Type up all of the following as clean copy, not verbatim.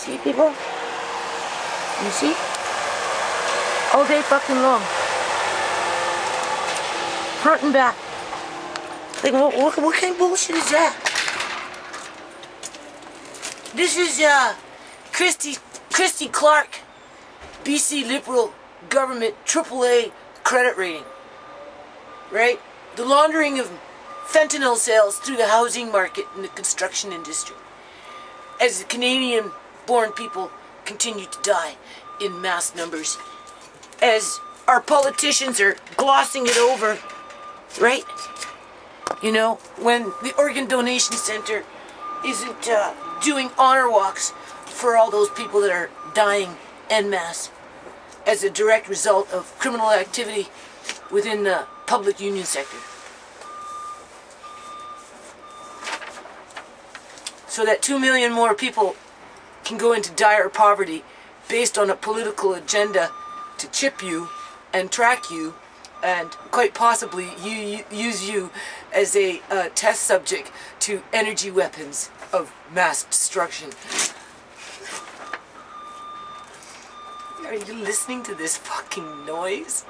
See, people? You see? All day fucking long. Front and back. Like, what kind of bullshit is that? This is, Christy Clark, BC Liberal Government AAA credit rating. Right? The laundering of fentanyl sales through the housing market and the construction industry. As the Canadian-born people continue to die in mass numbers. As our politicians are glossing it over, right? You know, when the Organ Donation Center isn't doing honor walks for all those people that are dying en masse as a direct result of criminal activity within the public union sector. So that 2 million more people can go into dire poverty based on a political agenda to chip you and track you and quite possibly use you as a test subject to energy weapons of mass destruction. Are you listening to this fucking noise?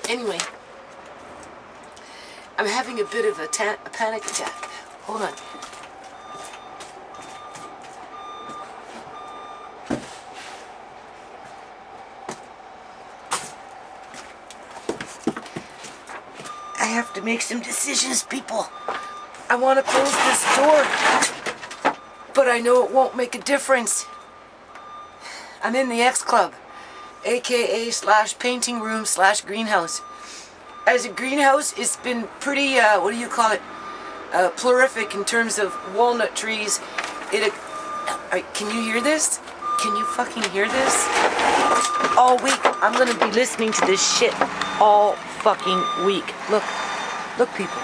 Anyway, I'm having a bit of a panic attack. Hold on. I have to make some decisions, people. I want to close this door, but I know it won't make a difference. I'm in the X Club, aka /painting room /greenhouse. As a greenhouse, it's been pretty, what do you call it, plurific in terms of walnut trees. Can you hear this? Can you fucking hear this? All week, I'm gonna be listening to this shit all fucking week. Look people,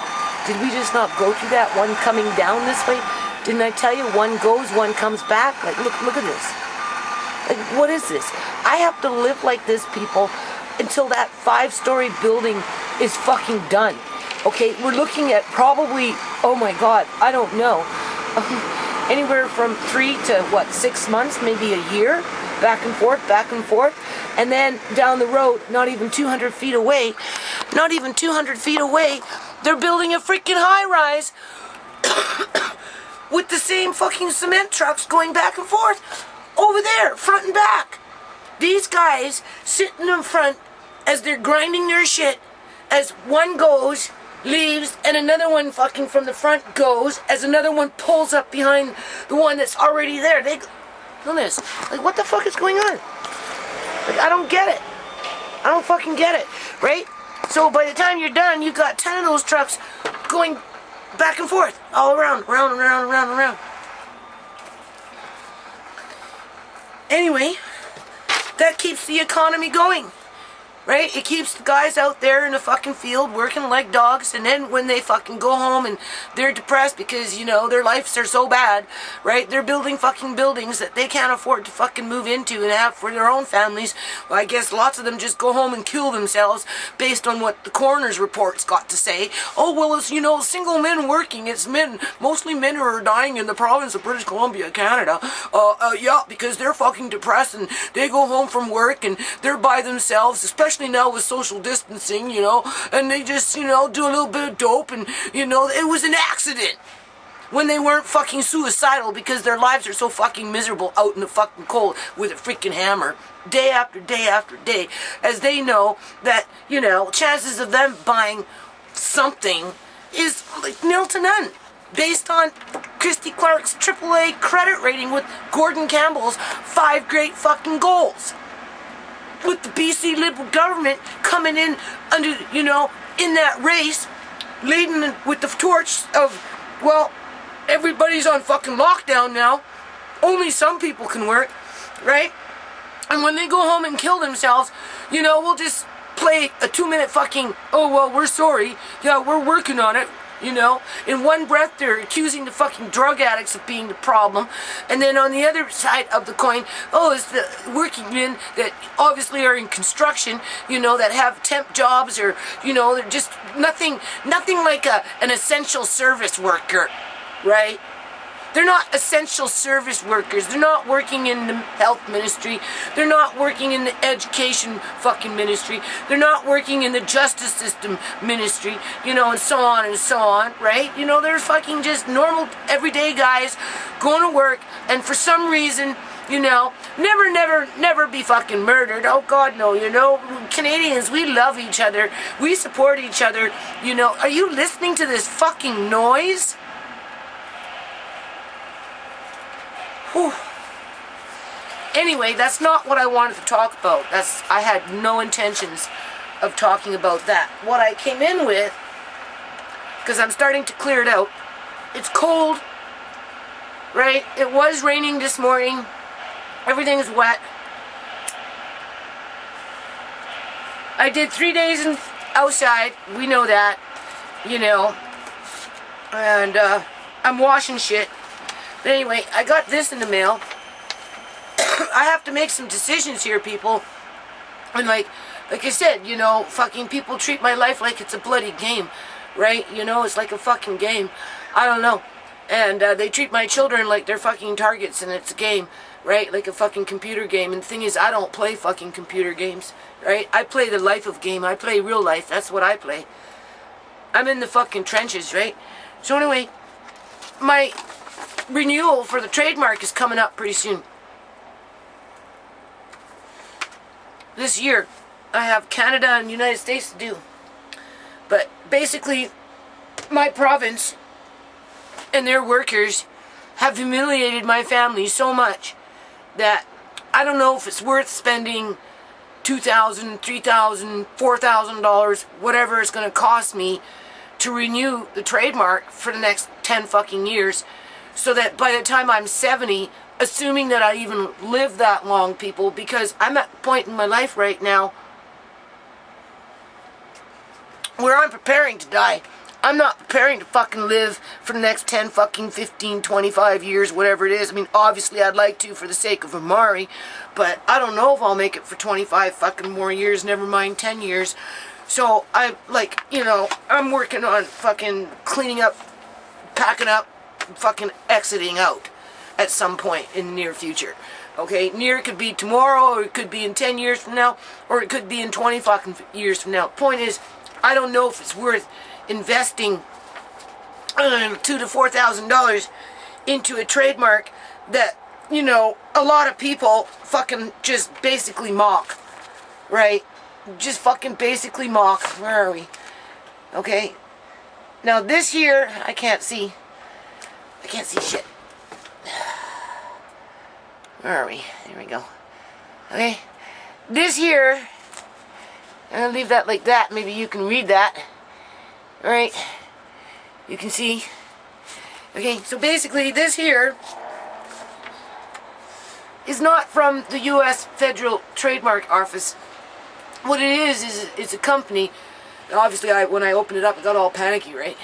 did we just not go through that one coming down this way? Didn't I tell you one goes, one comes back? Like, look at this. Like, what is this? I have to live like this, people, until that 5-story building is fucking done. Okay, we're looking at probably, oh my God, I don't know, anywhere from 3 to 6 months, maybe a year, back and forth, and then down the road, not even 200 feet away, they're building a freaking high-rise with the same fucking cement trucks going back and forth over there, front and back. These guys sitting in front as they're grinding their shit, as one goes, leaves, and another one fucking from the front goes, as another one pulls up behind the one that's already there. Look at this. Like, what the fuck is going on? Like, I don't get it. I don't fucking get it, right? So by the time you're done, you've got 10 of those trucks going back and forth, all around. Anyway, that keeps the economy going, right? It keeps the guys out there in the fucking field working like dogs, and then when they fucking go home and they're depressed because, you know, their lives are so bad, right? They're building fucking buildings that they can't afford to fucking move into and have for their own families. Well, I guess lots of them just go home and kill themselves based on what the coroner's reports got to say. Oh, well, it's, you know, single men working. It's men, mostly men who are dying in the province of British Columbia, Canada. Yeah, because they're fucking depressed and they go home from work and they're by themselves, especially now with social distancing, you know, and they just, you know, do a little bit of dope and, you know, it was an accident when they weren't fucking suicidal because their lives are so fucking miserable out in the fucking cold with a freaking hammer day after day after day, as they know that, you know, chances of them buying something is like nil to none based on Christy Clark's AAA credit rating with Gordon Campbell's 5 great fucking goals. With the BC Liberal government coming in under, you know, in that race, leading with the torch of, well, everybody's on fucking lockdown now. Only some people can work, right? And when they go home and kill themselves, you know, we'll just play a 2-minute fucking, oh, well, we're sorry. Yeah, we're working on it. You know, in one breath they're accusing the fucking drug addicts of being the problem, and then on the other side of the coin, oh, it's the working men that obviously are in construction, you know, that have temp jobs, or, you know, they're just nothing like an essential service worker, right? They're not essential service workers. They're not working in the health ministry. They're not working in the education fucking ministry. They're not working in the justice system ministry, you know, and so on, right? You know, they're fucking just normal, everyday guys going to work, and for some reason, you know, never be fucking murdered. Oh, God, no, you know, Canadians, we love each other. We support each other, you know. Are you listening to this fucking noise? Whew. Anyway, that's not what I wanted to talk about. I had no intentions of talking about that. What I came in with, because I'm starting to clear it out, it's cold, right? It was raining this morning. Everything's wet. I did 3 days outside. We know that, you know. And I'm washing shit. But anyway, I got this in the mail. I have to make some decisions here, people. And like I said, you know, fucking people treat my life like it's a bloody game, right? You know, it's like a fucking game. I don't know. And they treat my children like they're fucking targets, and it's a game, right? Like a fucking computer game. And the thing is, I don't play fucking computer games, right? I play the life of game. I play real life. That's what I play. I'm in the fucking trenches, right? So anyway, my renewal for the trademark is coming up pretty soon. This year, I have Canada and United States to do. But basically, my province and their workers have humiliated my family so much that I don't know if it's worth spending $2,000, $3,000, $4,000, whatever it's going to cost me to renew the trademark for the next 10 fucking years, so that by the time I'm 70, assuming that I even live that long, people, because I'm at the point in my life right now where I'm preparing to die. I'm not preparing to fucking live for the next 10 fucking 15, 25 years, whatever it is. I mean, obviously I'd like to for the sake of Amari, but I don't know if I'll make it for 25 fucking more years, never mind 10 years. So I, like, you know, I'm working on fucking cleaning up, packing up, fucking exiting out at some point in the near future. Okay, near could be tomorrow, or it could be in 10 years from now, or it could be in 20 fucking years from now. Point is, I don't know if it's worth investing $2,000 to $4,000 into a trademark that, you know, a lot of people fucking just basically mock, right? Just fucking basically mock. Where are we? Okay. Now this here, I can't see shit. Where are we? There we go. Okay. This here, I'm going to leave that like that. Maybe you can read that. Alright. You can see. Okay, so basically this here is not from the U.S. Federal Trademark Office. What it is it's a company. Obviously, when I opened it up, I got all panicky, right?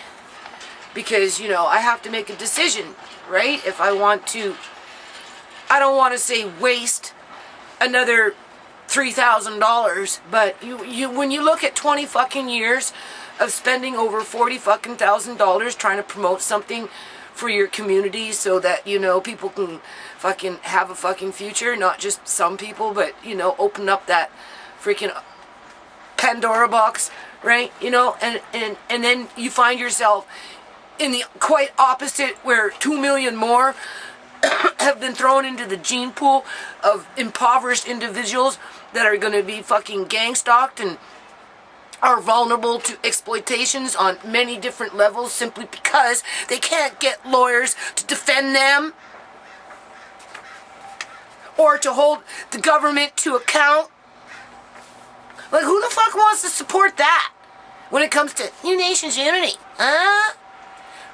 Because, you know, I have to make a decision, right? If I want to, I don't want to say waste another $3,000, but when you look at 20 fucking years of spending over $40 fucking thousand trying to promote something for your community so that, you know, people can fucking have a fucking future, not just some people, but, you know, open up that freaking Pandora box, right? You know, and then you find yourself in the quite opposite, where 2 million more have been thrown into the gene pool of impoverished individuals that are going to be fucking gang-stalked and are vulnerable to exploitations on many different levels simply because they can't get lawyers to defend them or to hold the government to account. Like, who the fuck wants to support that when it comes to New Nations Unity? Huh?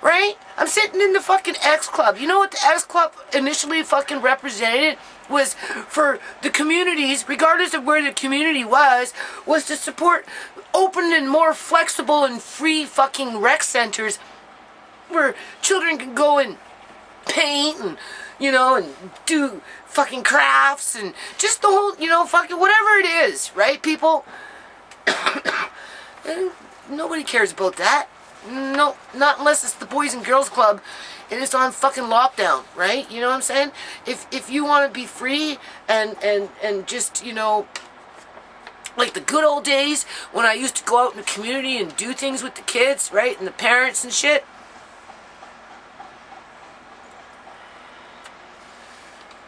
Right? I'm sitting in the fucking X Club. You know what the X Club initially fucking represented? Was for the communities, regardless of where the community was to support open and more flexible and free fucking rec centers where children can go and paint and, you know, and do fucking crafts and just the whole, you know, fucking whatever it is, right, people? And nobody cares about that. No, not unless it's the Boys and Girls Club and it's on fucking lockdown, right? You know what I'm saying? If you want to be free and just, you know, like the good old days when I used to go out in the community and do things with the kids, right, and the parents and shit.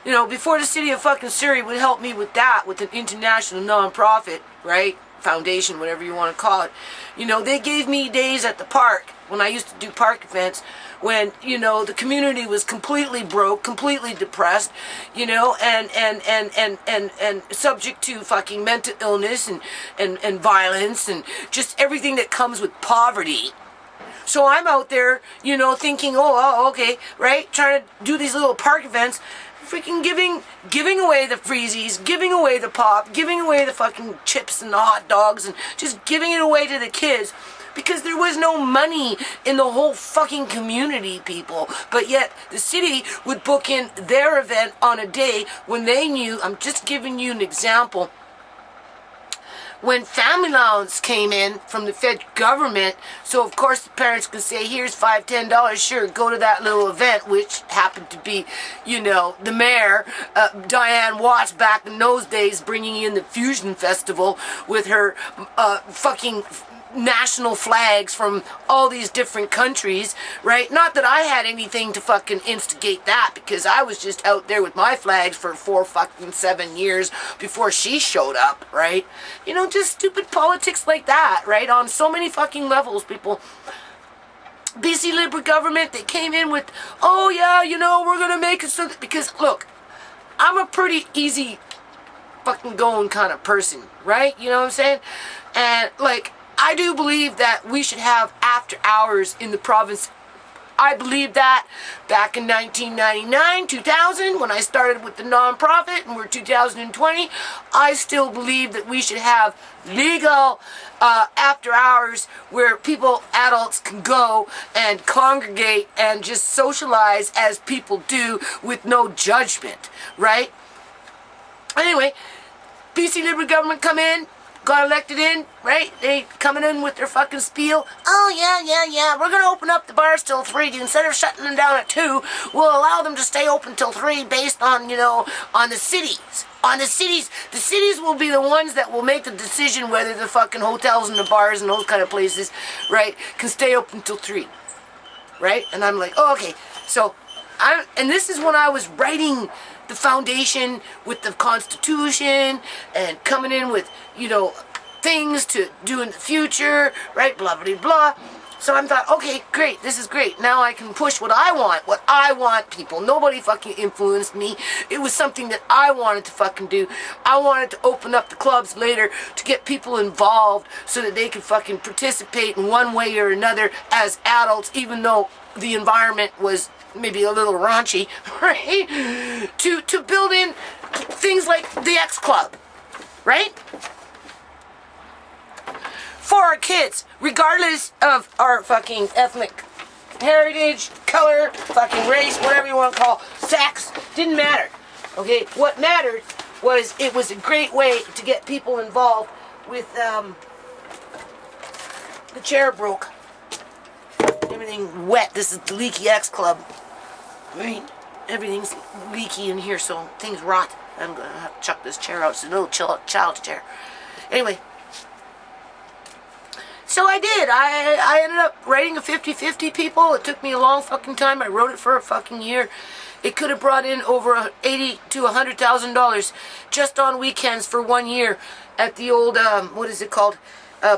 You know, before the city of fucking Surrey would help me with that, with an international non-profit, right, foundation, whatever you want to call it. You know, they gave me days at the park when I used to do park events when, you know, the community was completely broke, completely depressed, you know, and subject to fucking mental illness and violence and just everything that comes with poverty. So I'm out there, you know, thinking, oh, okay, right, trying to do these little park events, freaking giving away the freezies, giving away the pop, giving away the fucking chips and the hot dogs, and just giving it away to the kids because there was no money in the whole fucking community, people. But yet the city would book in their event on a day when they knew, I'm just giving you an example, when family allowance came in from the Fed government, so of course the parents could say, here's $5, $10, sure, go to that little event, which happened to be, you know, the mayor, Diane Watts, back in those days, bringing in the Fusion Festival with her fucking national flags from all these different countries, right? Not that I had anything to fucking instigate that, because I was just out there with my flags for 7 years before she showed up, right? You know, just stupid politics like that, right? On so many fucking levels, people. BC Liberal government, they came in with, oh yeah, you know, we're gonna make it so that, because look, I'm a pretty easy fucking going kind of person, right? You know what I'm saying? And like, I do believe that we should have after hours in the province. I believe that back in 1999, 2000, when I started with the non-profit, and we're 2020, I still believe that we should have legal after hours where people, adults, can go and congregate and just socialize as people do with no judgment, right? Anyway, BC Liberal government come in, got elected in, right? They coming in with their fucking spiel. Oh, yeah. We're going to open up the bars till 3. Instead of shutting them down at 2, we'll allow them to stay open till 3 based on, you know, on the cities. On the cities. The cities will be the ones that will make the decision whether the fucking hotels and the bars and those kind of places, right, can stay open till 3. Right? And I'm like, oh, okay. So, and this is when I was writing the foundation with the Constitution and coming in with, you know, things to do in the future, right, blah, blah, blah. So I thought, okay, great, this is great. Now I can push what I want, people. Nobody fucking influenced me. It was something that I wanted to fucking do. I wanted to open up the clubs later to get people involved so that they could fucking participate in one way or another as adults, even though the environment was maybe a little raunchy, right? To build in things like the X Club, right? For our kids, regardless of our fucking ethnic heritage, color, fucking race, whatever you want to call, sex, didn't matter. Okay, what mattered was it was a great way to get people involved with the chair broke. Everything wet. This is the Leaky X Club. Right? Everything's leaky in here, so things rot. I'm going to have to chuck this chair out. It's a little child's chair. Anyway. So I did. I ended up writing a 50-50, people. It took me a long fucking time. I wrote it for a fucking year. It could have brought in over $80,000 to $100,000 just on weekends for 1 year at the old, what is it called?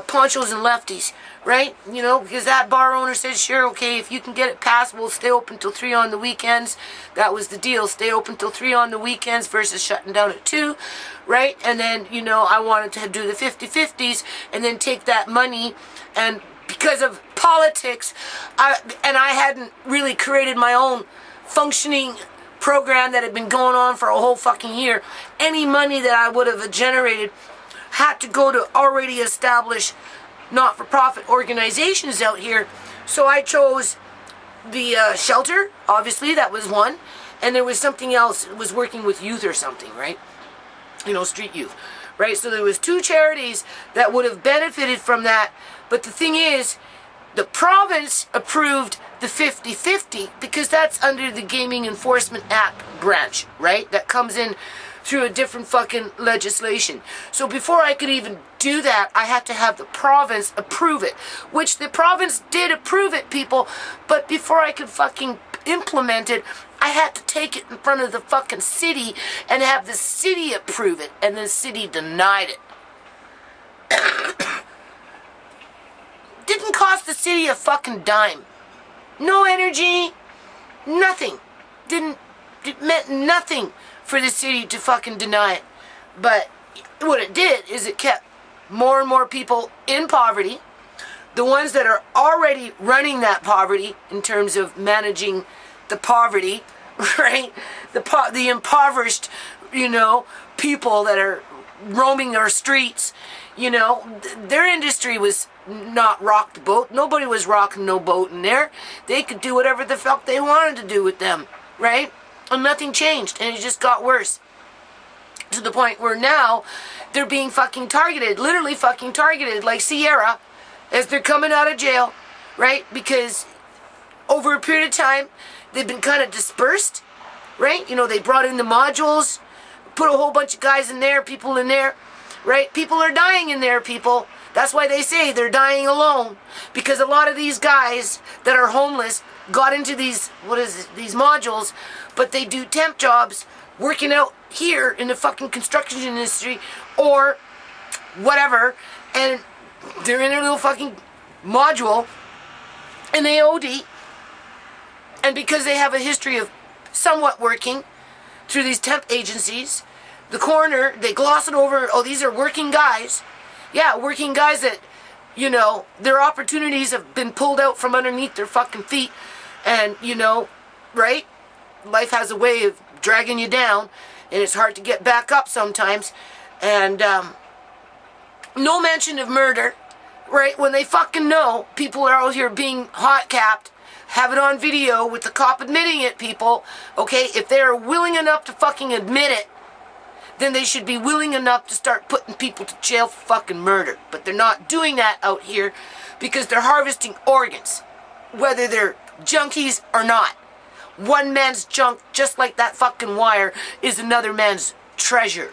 Ponchos and Lefties, right? You know, because that bar owner said, sure, okay, if you can get it passed, we'll stay open till 3 on the weekends. That was the deal. Stay open till 3 on the weekends versus shutting down at 2, right? And then, you know, I wanted to do the 50-50s and then take that money, and because of politics, I hadn't really created my own functioning program that had been going on for a whole fucking year. Any money that I would have generated had to go to already established not-for-profit organizations out here. So I chose shelter, obviously, that was one. And there was something else, it was working with youth or something, right? You know, street youth, right? So there was 2 charities that would have benefited from that. But the thing is, the province approved the 50-50 because that's under the Gaming Enforcement Act branch, right? That comes in through a different fucking legislation. So before I could even do that, I had to have the province approve it, which the province did approve it, people, but before I could fucking implement it, I had to take it in front of the fucking city and have the city approve it, and the city denied it. Didn't cost the city a fucking dime. No energy, nothing. It meant nothing for the city to fucking deny it. But what it did is it kept more and more people in poverty. The ones that are already running that poverty in terms of managing the poverty, right? The impoverished, you know, people that are roaming our streets, you know, their industry was not rock the boat. Nobody was rocking no boat in there. They could do whatever the fuck they wanted to do with them, right? And nothing changed, and it just got worse. To the point where now they're being fucking targeted, literally fucking targeted, like Ciera, as they're coming out of jail, right? Because over a period of time, they've been kind of dispersed, right? You know, they brought in the modules, put a whole bunch of guys in there, people in there, right? People are dying in there, people. That's why they say they're dying alone. Because a lot of these guys that are homeless got into these, these modules, but they do temp jobs working out here in the fucking construction industry or whatever, and they're in a little fucking module and they OD. And because they have a history of somewhat working through these temp agencies, the coroner, they gloss it over, oh, these are working guys. Yeah, working guys that, you know, their opportunities have been pulled out from underneath their fucking feet. And, you know, right? Life has a way of dragging you down, and it's hard to get back up sometimes. And no mention of murder, right? When they fucking know people are out here being hot-capped, have it on video with the cop admitting it, people. Okay, if they're willing enough to fucking admit it, then they should be willing enough to start putting people to jail for fucking murder. But they're not doing that out here because they're harvesting organs, whether they're junkies or not. One man's junk, just like that fucking wire, is another man's treasure.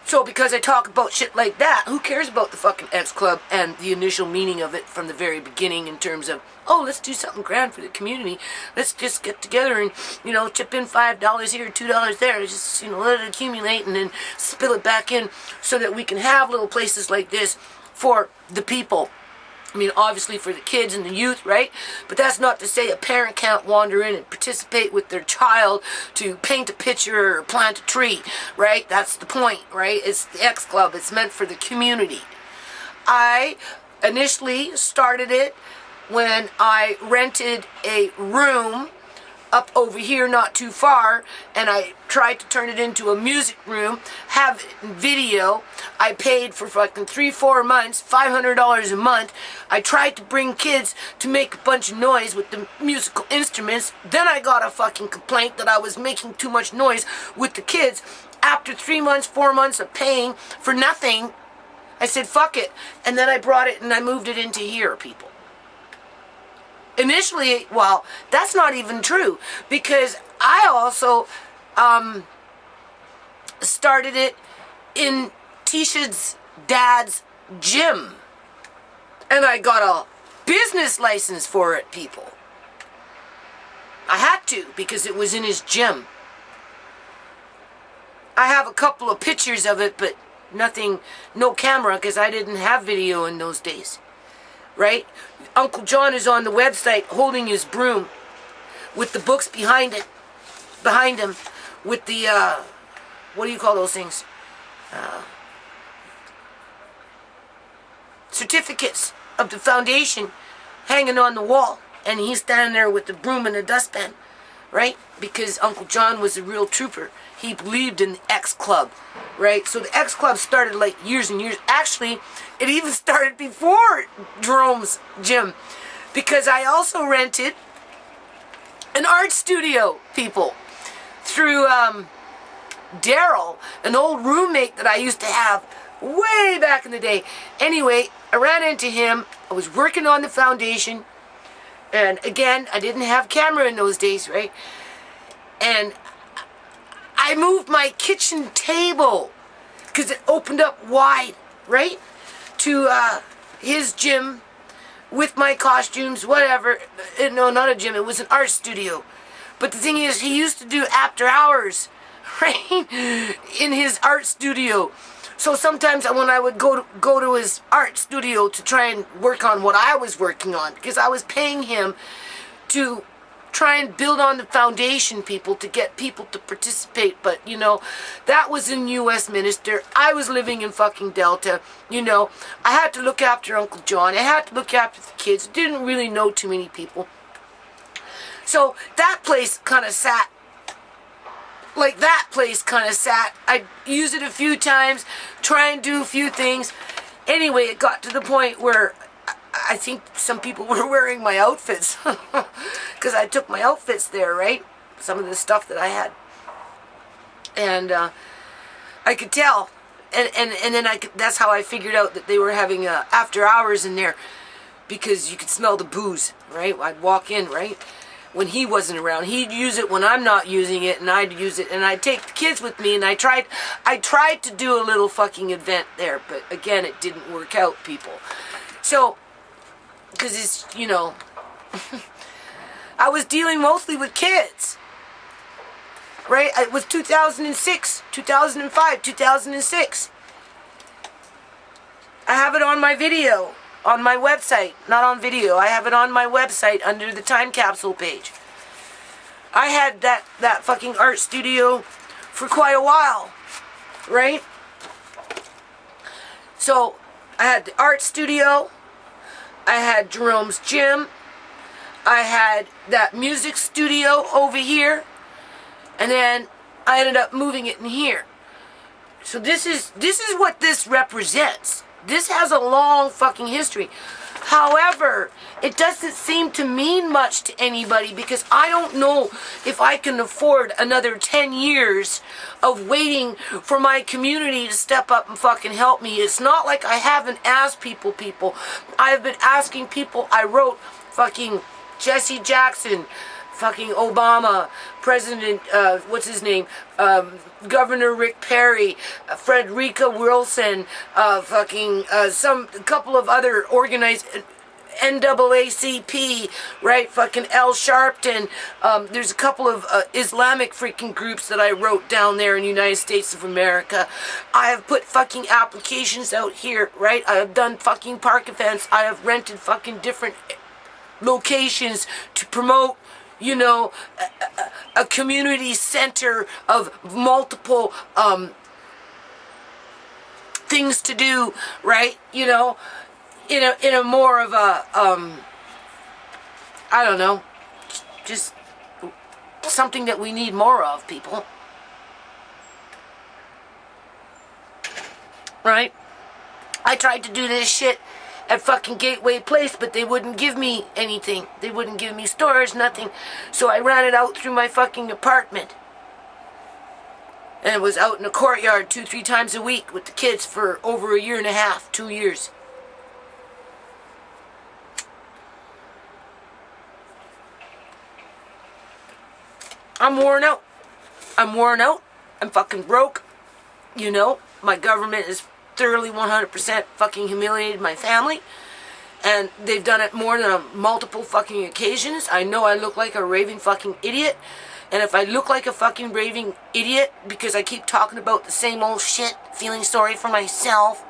So because I talk about shit like that, who cares about the fucking X Club and the initial meaning of it from the very beginning in terms of, oh, let's do something grand for the community. Let's just get together and, you know, chip in $5 here, $2 there. Just, you know, let it accumulate and then spill it back in so that we can have little places like this for the people. I mean, obviously for the kids and the youth, right? But that's not to say a parent can't wander in and participate with their child to paint a picture or plant a tree, right? That's the point, right? It's the X Club. It's meant for the community. I initially started it when I rented a room up over here not too far, and I tried to turn it into a music room, have video. I paid for fucking 3-4 months, $500 a month. I tried to bring kids to make a bunch of noise with the musical instruments. Then I got a fucking complaint that I was making too much noise with the kids. After 3 months, 4 months of paying for nothing, I said fuck it, and then I brought it and I moved it into here, people. Initially, well, that's not even true, because I also started it in Tisha's dad's gym. And I got a business license for it, people. I had to, because it was in his gym. I have a couple of pictures of it, but nothing, no camera, because I didn't have video in those days. Right? Uncle John is on the website holding his broom with the books behind him, with the, what do you call those things? Certificates of the foundation hanging on the wall. And he's standing there with the broom and the dustpan, right? Because Uncle John was a real trooper. He believed in the X Club, right? So the X Club started like years and years. Actually, it even started before Jerome's gym, because I also rented an art studio, people, through Daryl, an old roommate that I used to have way back in the day. Anyway, I ran into him. I was working on the foundation. And again, I didn't have camera in those days, right? And I moved my kitchen table because it opened up wide, right? To his gym with my costumes, whatever. No, not a gym. It was an art studio. But the thing is, he used to do after hours, right? In his art studio. So sometimes when I would go to his art studio to try and work on what I was working on, because I was paying him to try and build on the foundation, people, to get people to participate. But, you know, that was in U.S. Minister. I was living in fucking Delta, you know. I had to look after Uncle John. I had to look after the kids. Didn't really know too many people. So that place kind of sat. I'd use it a few times, try and do a few things. Anyway, it got to the point where I think some people were wearing my outfits. Because I took my outfits there, right? Some of the stuff that I had. And I could tell. And then that's how I figured out that they were having after hours in there. Because you could smell the booze, right? I'd walk in, right? When he wasn't around. He'd use it when I'm not using it, and I'd use it, and I'd take the kids with me, and I tried to do a little fucking event there, but again, it didn't work out, people. So, because it's, you know, I was dealing mostly with kids, right? It was 2006, 2005, 2006. I have it on my video. On my website, not on video. I have it on my website under the time capsule page. I had that fucking art studio for quite a while, right? So I had the art studio, I had Jerome's gym, I had that music studio over here, and then I ended up moving it in here. So this is what this represents. This has a long fucking history. However, it doesn't seem to mean much to anybody because I don't know if I can afford another 10 years of waiting for my community to step up and fucking help me. It's not like I haven't asked people. I've been asking people. I wrote fucking Jesse Jackson, fucking Obama, President, what's his name, Governor Rick Perry, Frederica Wilson, a couple of other organized, NAACP, right, fucking Al Sharpton, there's a couple of Islamic freaking groups that I wrote down there in the United States of America. I have put fucking applications out here, right, I have done fucking park events, I have rented fucking different locations to promote, you know, a community center of multiple things to do, right? You know, in a more of a I don't know, just something that we need more of, people. Right? I tried to do this shit at fucking Gateway Place, but they wouldn't give me anything. They wouldn't give me storage, nothing. So I ran it out through my fucking apartment. And it was out in the courtyard 2-3 times a week with the kids for over a year and a half, 2 years. I'm worn out. I'm fucking broke. You know, my government is thoroughly 100% fucking humiliated my family, and they've done it more than multiple fucking occasions. I know I look like a raving fucking idiot, and if I look like a fucking raving idiot because I keep talking about the same old shit, feeling sorry for myself,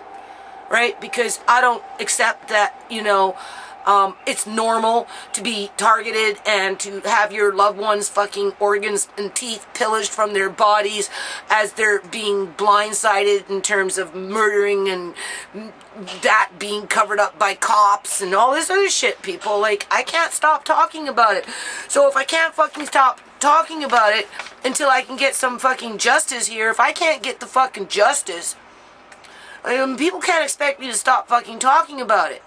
right, because I don't accept that, you know, It's normal to be targeted and to have your loved ones' fucking organs and teeth pillaged from their bodies as they're being blindsided in terms of murdering and that being covered up by cops and all this other shit, people. Like, I can't stop talking about it. So if I can't fucking stop talking about it until I can get some fucking justice here, if I can't get the fucking justice, people can't expect me to stop fucking talking about it.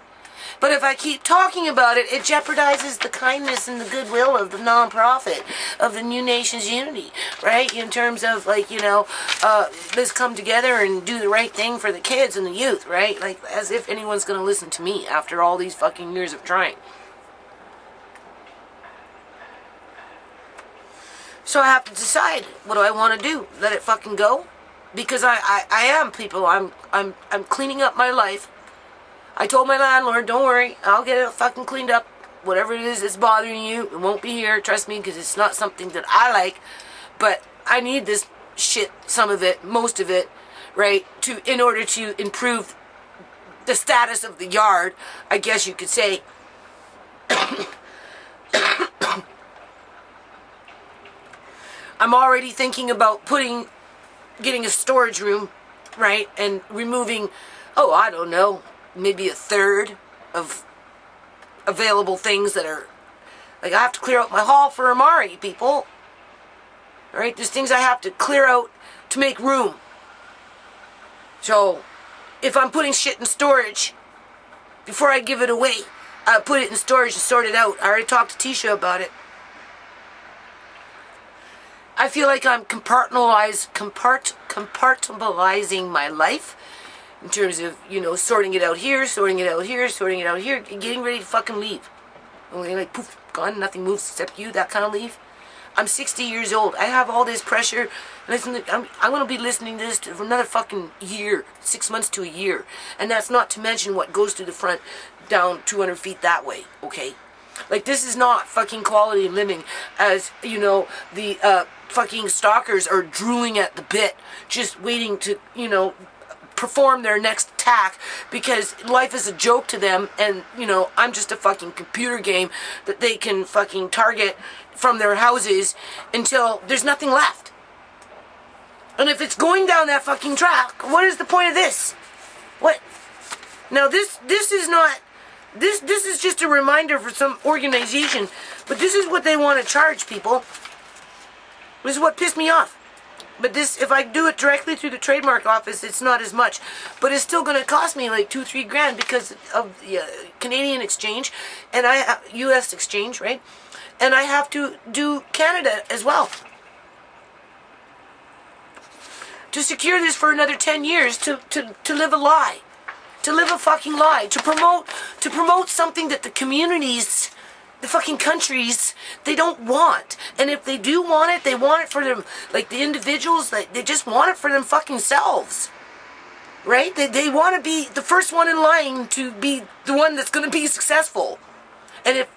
But if I keep talking about it, it jeopardizes the kindness and the goodwill of the nonprofit, of the New Nations Unity, right? In terms of, like, you know, let's come together and do the right thing for the kids and the youth, right? Like, as if anyone's going to listen to me after all these fucking years of trying. So I have to decide, what do I want to do? Let it fucking go? Because I am, people. I'm cleaning up my life. I told my landlord, don't worry, I'll get it fucking cleaned up. Whatever it is that's bothering you, it won't be here. Trust me, because it's not something that I like. But I need this shit, some of it, most of it, right, in order to improve the status of the yard, I guess you could say. I'm already thinking about getting a storage room, right, and removing, I don't know, maybe a third of available things that are, like, I have to clear out my hall for Amari, people. Right? There's things I have to clear out to make room. So, if I'm putting shit in storage, before I give it away, I put it in storage and sort it out. I already talked to Tisha about it. I feel like I'm compartmentalizing my life. In terms of, you know, sorting it out here, sorting it out here, sorting it out here, and getting ready to fucking leave. Only like, poof, gone, nothing moves except you, that kind of leave. I'm 60 years old. I have all this pressure. Listen, I'm going to be listening to this for another fucking year, 6 months to a year. And that's not to mention what goes to the front down 200 feet that way, okay? Like, this is not fucking quality living, as, you know, the fucking stalkers are drooling at the bit, just waiting to, you know, perform their next attack, because life is a joke to them, and, you know, I'm just a fucking computer game that they can fucking target from their houses until there's nothing left. And if it's going down that fucking track, what is the point of this? What? Now this is not, this is just a reminder for some organization, but this is what they want to charge people. This is what pissed me off. But this, if I do it directly through the trademark office, it's not as much. But it's still going to cost me like $2-3 grand because of the Canadian exchange and U.S. exchange, right? And I have to do Canada as well. To secure this for another 10 years, to live a lie. To live a fucking lie. To promote something that the communities, the fucking countries, they don't want. And if they do want it, they want it for them, like the individuals, like, they just want it for them fucking selves. Right? They want to be the first one in line to be the one that's going to be successful. And if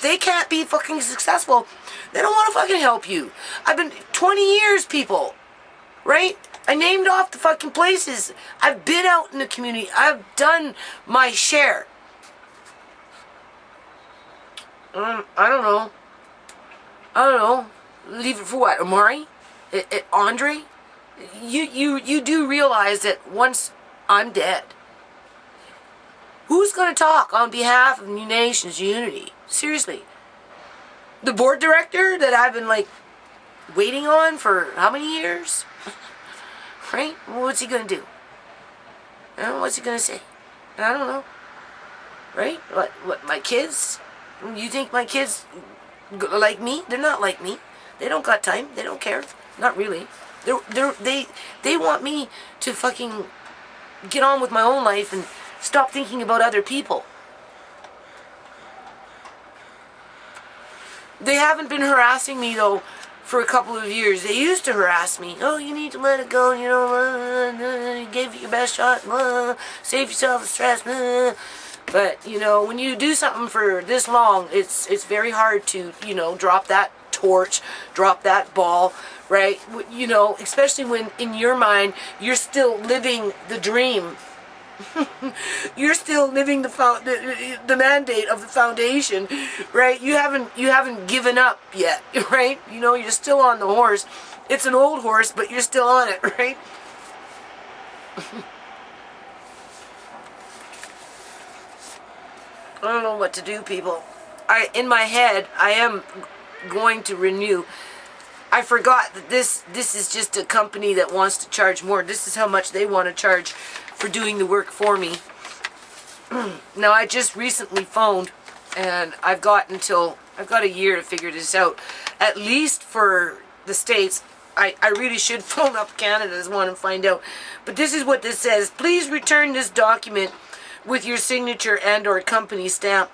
they can't be fucking successful, they don't want to fucking help you. I've been 20 years, people. Right? I named off the fucking places. I've been out in the community. I've done my share. I don't know. Leave it for what? Amari? Andre? You do realize that once I'm dead, who's going to talk on behalf of New Nations Unity? Seriously. The board director that I've been, like, waiting on for how many years? Right? What's he going to do? What's he going to say? I don't know. Right? What, my kids? You think my kids like me? They're not like me. They don't got time. They don't care. Not really. They want me to fucking get on with my own life and stop thinking about other people. They haven't been harassing me, though, for a couple of years. They used to harass me. Oh, you need to let it go, you know, you gave it your best shot, save yourself the stress, But, you know, when you do something for this long, it's very hard to, you know, drop that torch, drop that ball, right? You know, especially when in your mind you're still living the dream, You're still living the mandate of the foundation, right? You haven't given up yet, right? You know, you're still on the horse. It's an old horse, but you're still on it, right? I don't know what to do, people. In my head, I am going to renew. I forgot that this is just a company that wants to charge more. This is how much they want to charge for doing the work for me. Now, I just recently phoned, and I've got a year to figure this out. At least for the States, I really should phone up Canada as one and find out. But this is what this says. Please return this document with your signature and or company stamp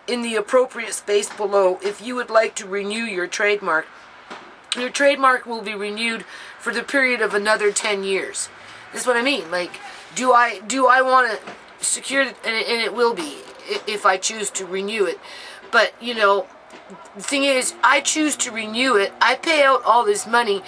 in the appropriate space below if you would like to renew your trademark. Your trademark will be renewed for the period of another 10 years. This is what I mean. Like, do I want to secure it? And it will be if I choose to renew it. But, you know, the thing is, I choose to renew it. I pay out all this money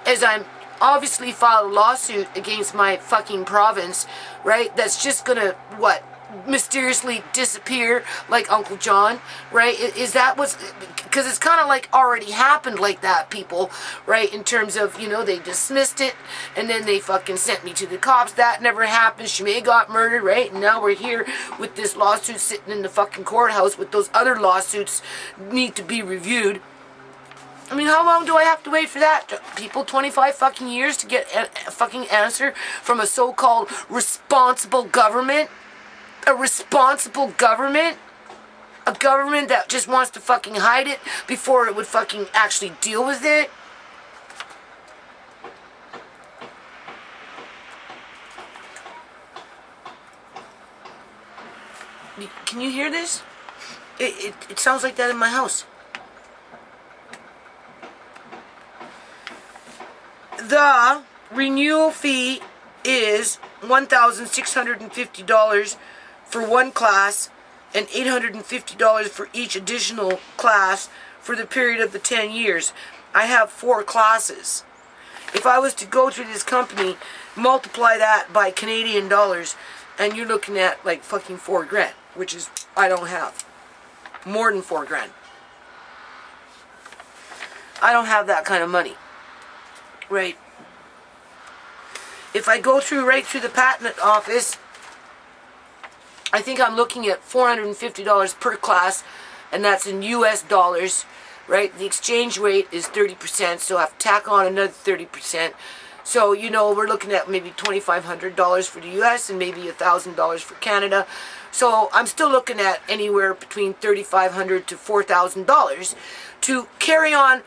as I'm obviously filed a lawsuit against my fucking province, right? That's just gonna, what, mysteriously disappear like Uncle John, right? Is that what's, because it's kind of like already happened like that, people, right? In terms of, you know, they dismissed it and then they fucking sent me to the cops. That never happened. ShaMay got murdered, right? And now we're here with this lawsuit sitting in the fucking courthouse with those other lawsuits need to be reviewed. I mean, how long do I have to wait for that, people? 25 fucking years to get a fucking answer from a so-called responsible government? A responsible government? A government that just wants to fucking hide it before it would fucking actually deal with it? Can you hear this? It sounds like that in my house. The renewal fee is $1,650 for one class and $850 for each additional class for the period of the 10 years. I have 4 classes. If I was to go to this company, multiply that by Canadian dollars, and you're looking at like fucking $4 grand, which is, I don't have. More than $4 grand. I don't have that kind of money. Right. If I go right through the patent office, I think I'm looking at $450 per class, and that's in US dollars, right? The exchange rate is 30%, so I have to tack on another 30%. So, you know, we're looking at maybe $2,500 for the US and maybe $1,000 for Canada. So I'm still looking at anywhere between $3,500 to $4,000 to carry on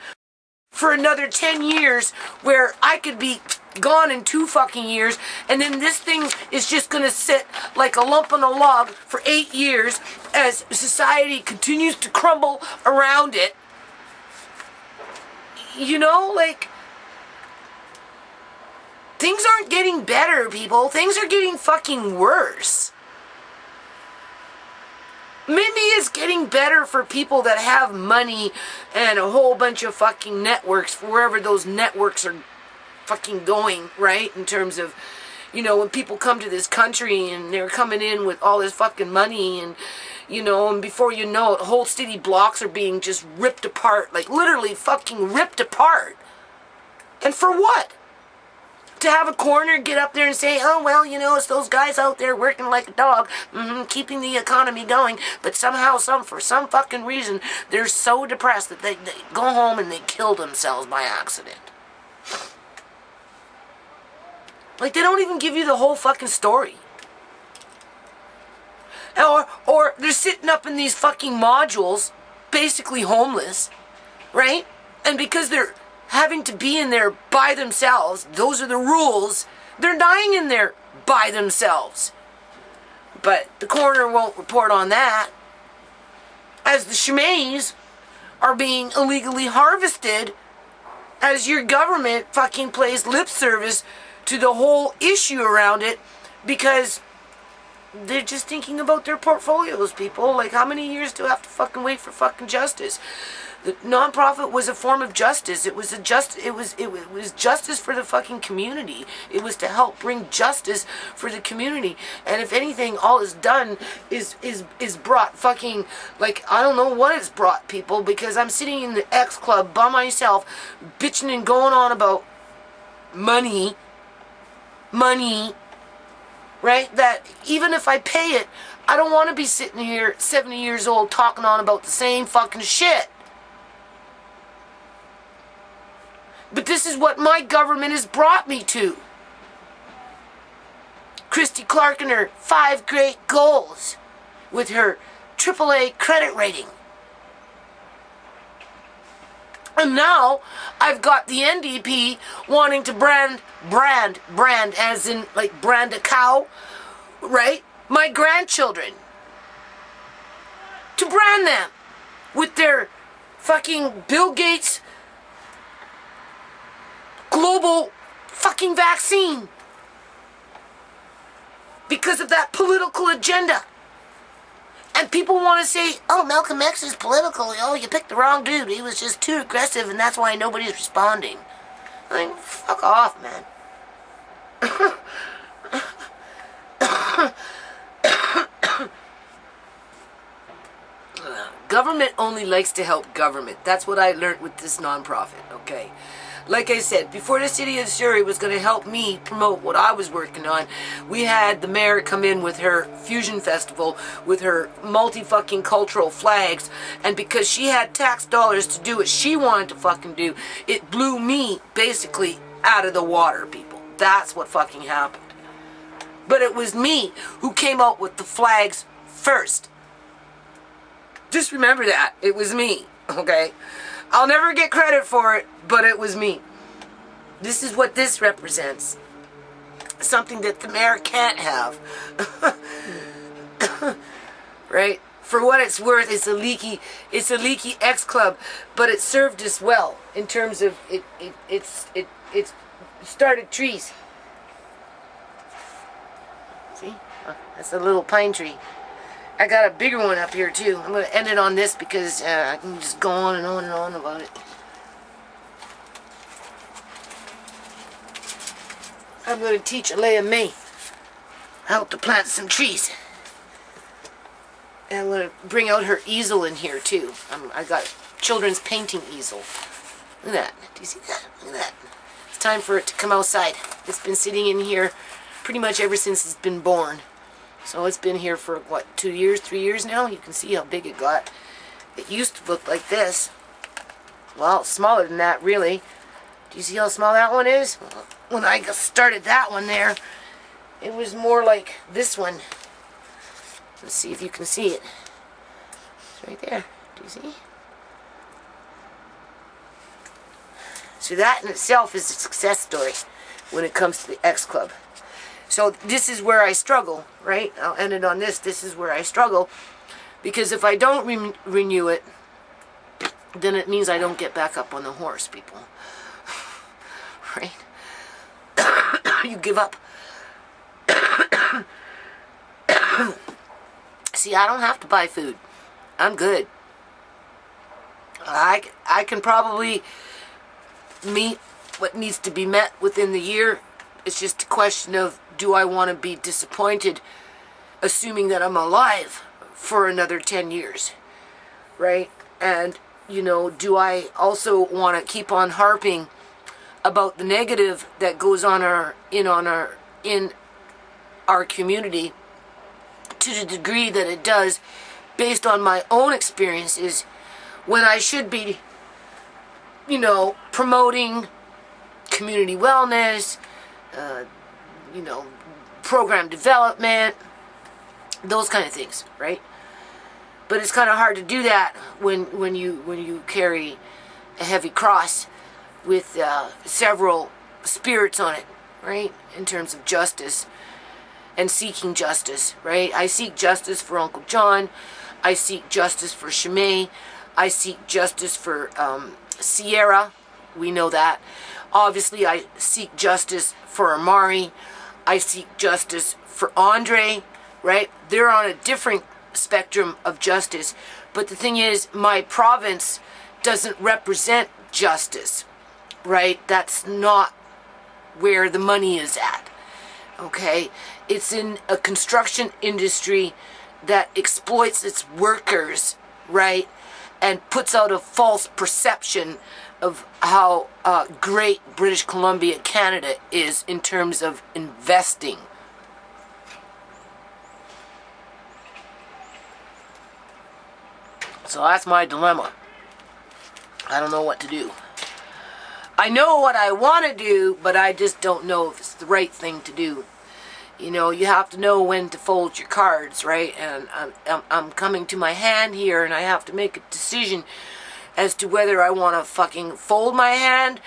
for another 10 years, where I could be gone in 2 fucking years, and then this thing is just gonna sit like a lump on a log for 8 years as society continues to crumble around it. You know, like, things aren't getting better, people. Things are getting fucking worse. Maybe it's getting better for people that have money and a whole bunch of fucking networks, for wherever those networks are fucking going, right? In terms of, you know, when people come to this country and they're coming in with all this fucking money, and, you know, and before you know it, whole city blocks are being just ripped apart, like literally fucking ripped apart. And for what? To have a coroner get up there and say, oh, well, you know, it's those guys out there working like a dog, keeping the economy going, but somehow, for some fucking reason, they're so depressed that they go home and they kill themselves by accident. Like, they don't even give you the whole fucking story. Or they're sitting up in these fucking modules, basically homeless, right? And because they're having to be in there by themselves, those are the rules, they're dying in there by themselves. But the coroner won't report on that, as the ShaMays are being illegally harvested, as your government fucking plays lip service to the whole issue around it, because they're just thinking about their portfolios, people. Like, how many years do I have to fucking wait for fucking justice? The nonprofit was a form of justice. It was justice for the fucking community. It was to help bring justice for the community. And if anything, all it's done is brought fucking, like, I don't know what it's brought, people, because I'm sitting in the X Club by myself, bitching and going on about money, right? That even if I pay it, I don't want to be sitting here 70 years old talking on about the same fucking shit. But this is what my government has brought me to. Christy Clark and her 5 great goals with her AAA credit rating. And now I've got the NDP wanting to brand as in like brand a cow, right? My grandchildren. To brand them with their fucking Bill Gates global fucking vaccine. Because of that political agenda. And people want to say, oh, Malcolm X is political. Oh, you picked the wrong dude. He was just too aggressive and that's why nobody's responding. I mean, fuck off, man. Government only likes to help government. That's what I learned with this nonprofit, okay? Like I said, before the city of Surrey was going to help me promote what I was working on, we had the mayor come in with her fusion festival, with her multi-fucking cultural flags, and because she had tax dollars to do what she wanted to fucking do, it blew me basically out of the water, people. That's what fucking happened. But it was me who came out with the flags first. Just remember that. It was me, okay? I'll never get credit for it, but it was me. This is what this represents. Something that the mayor can't have. Right? For what it's worth, it's a leaky X Club, but it served us well in terms of it started trees. See? That's a little pine tree. I got a bigger one up here too. I'm going to end it on this because I can just go on and on and on about it. I'm going to teach Alea May how to plant some trees. And I'm going to bring out her easel in here too. I got children's painting easel. Look at that. Do you see that? Look at that. It's time for it to come outside. It's been sitting in here pretty much ever since it's been born. So it's been here for, what, 2 years, 3 years now? You can see how big it got. It used to look like this. Well, it's smaller than that, really. Do you see how small that one is? When I started that one there, it was more like this one. Let's see if you can see it. It's right there. Do you see? So that in itself is a success story when it comes to the X Club. So this is where I struggle, right? I'll end it on this. This is where I struggle. Because if I don't renew it, then it means I don't get back up on the horse, people. Right? You give up. See, I don't have to buy food. I'm good. I can probably meet what needs to be met within the year. It's just a question of, do I want to be disappointed assuming that I'm alive for another 10 years, right? And, you know, do I also want to keep on harping about the negative that goes on in our community to the degree that it does based on my own experiences when I should be, you know, promoting community wellness, you know, program development, those kind of things, right? But it's kind of hard to do that when you carry a heavy cross with several spirits on it, right? In terms of justice and seeking justice, right? I seek justice for Uncle John. I seek justice for ShaMay. I seek justice for Ciera. We know that. Obviously, I seek justice for Amari. I seek justice for Andre, right? They're on a different spectrum of justice. But the thing is, my province doesn't represent justice, right? That's not where the money is at, okay? It's in a construction industry that exploits its workers, right? And puts out a false perception of how great British Columbia, Canada is in terms of investing. So that's my dilemma. I don't know what to do. I know what I want to do, but I just don't know if it's the right thing to do. You know, you have to know when to fold your cards, right? And I'm coming to my hand here, and I have to make a decision as to whether I want to fucking fold my hand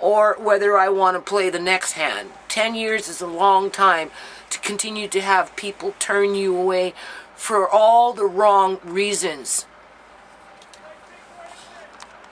or whether I want to play the next hand. 10 years is a long time to continue to have people turn you away for all the wrong reasons.